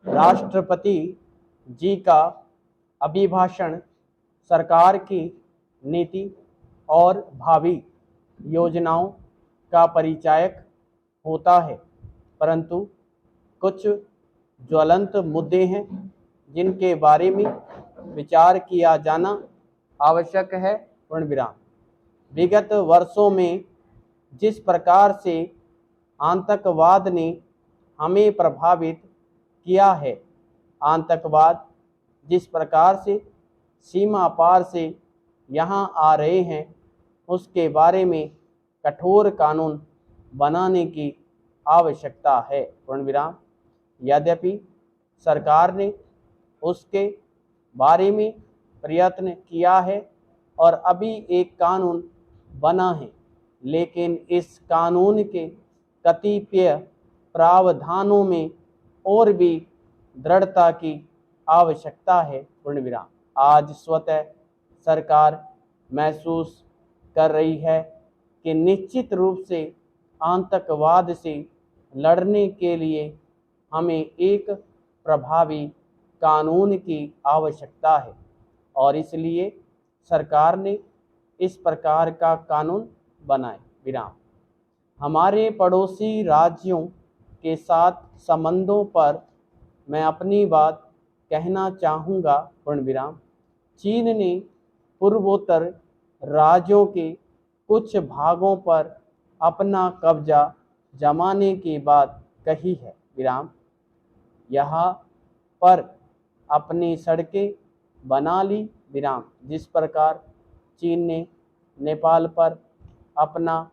राष्ट्रपति जी का अभिभाषण सरकार की नीति और भावी योजनाओं का परिचायक होता है, परंतु कुछ ज्वलंत मुद्दे हैं जिनके बारे में विचार किया जाना आवश्यक है। पूर्णविराम। विगत वर्षों में जिस प्रकार से आतंकवाद ने हमें प्रभावित किया है, आतंकवाद जिस प्रकार से सीमा पार से यहाँ आ रहे हैं, उसके बारे में कठोर कानून बनाने की आवश्यकता है। पूर्णविराम। यद्यपि सरकार ने उसके बारे में प्रयत्न किया है और अभी एक कानून बना है, लेकिन इस कानून के कतिपय प्रावधानों में और भी दृढ़ता की आवश्यकता है। पूर्णविराम। आज स्वतः सरकार महसूस कर रही है कि निश्चित रूप से आतंकवाद से लड़ने के लिए हमें एक प्रभावी कानून की आवश्यकता है और इसलिए सरकार ने इस प्रकार का कानून बनाए। विराम। हमारे पड़ोसी राज्यों के साथ संबंधों पर मैं अपनी बात कहना चाहूँगा। पूर्णविराम। चीन ने पूर्वोत्तर राज्यों के कुछ भागों पर अपना कब्जा जमाने की बात कही है। विराम। यहाँ पर अपनी सड़कें बना ली। विराम। जिस प्रकार चीन ने नेपाल पर अपना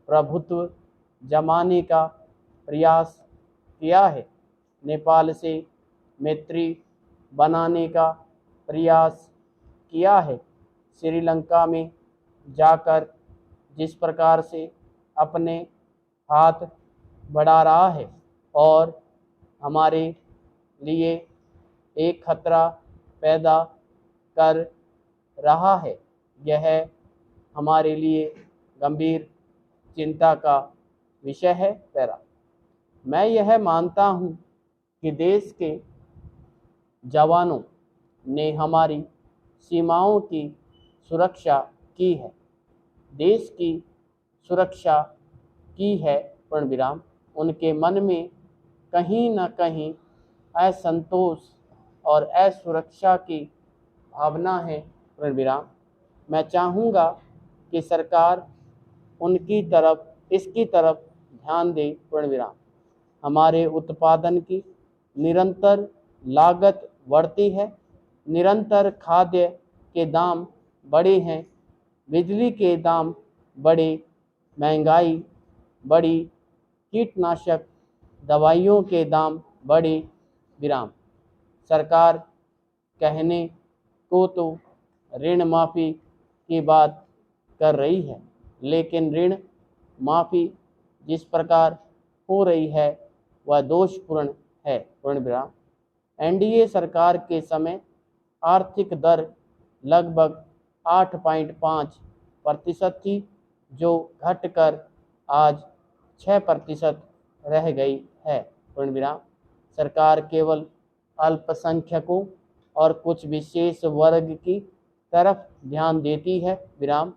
प्रभुत्व जमाने का प्रयास किया है, नेपाल से मैत्री बनाने का प्रयास किया है, श्रीलंका में जाकर जिस प्रकार से अपने हाथ बढ़ा रहा है और हमारे लिए एक खतरा पैदा कर रहा है, यह हमारे लिए गंभीर चिंता का विषय है। पैरा। मैं यह मानता हूँ कि देश के जवानों ने हमारी सीमाओं की सुरक्षा की है, देश की सुरक्षा की है। पूर्णविराम। उनके मन में कहीं न कहीं असंतोष और असुरक्षा की भावना है। पूर्णविराम। मैं चाहूँगा कि सरकार इसकी तरफ ध्यान दे। पूर्णविराम। हमारे उत्पादन की निरंतर लागत बढ़ती है, निरंतर खाद्य के दाम बढ़े हैं, बिजली के दाम बढ़े, महंगाई बढ़ी, कीटनाशक दवाइयों के दाम बढ़े। विराम। सरकार कहने को तो ऋण माफ़ी की बात कर रही है, लेकिन ऋण माफ़ी जिस प्रकार हो रही है वह दोषपूर्ण है। पूर्णविराम। एनडीए सरकार के समय आर्थिक दर लगभग 8.5% थी, जो घटकर आज 6% रह गई है। पूर्णविराम। सरकार केवल अल्पसंख्यकों और कुछ विशेष वर्ग की तरफ ध्यान देती है। विराम।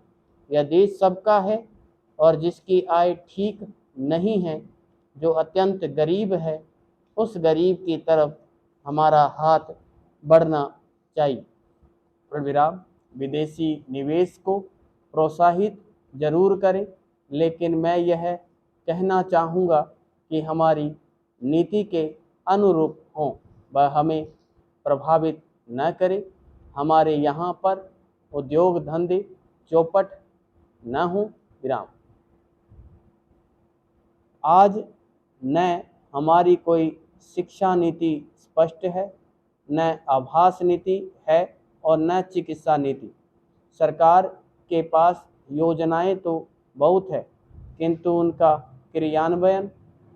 यह देश सबका है और जिसकी आय ठीक नहीं है, जो अत्यंत गरीब है, उस गरीब की तरफ हमारा हाथ बढ़ना चाहिए। पूर्णविराम। विदेशी निवेश को प्रोत्साहित जरूर करें, लेकिन मैं यह कहना चाहूँगा कि हमारी नीति के अनुरूप हों, वह हमें प्रभावित न करे, हमारे यहाँ पर उद्योग धंधे चौपट न हो। विराम। आज न हमारी कोई शिक्षा नीति स्पष्ट है, न आवास नीति है और न चिकित्सा नीति। सरकार के पास योजनाएं तो बहुत है, किंतु उनका क्रियान्वयन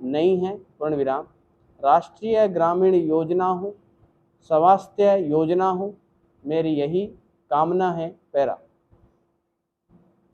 नहीं है। पूर्णविराम। राष्ट्रीय ग्रामीण योजना हो, स्वास्थ्य योजना हो, मेरी यही कामना है। पैरा।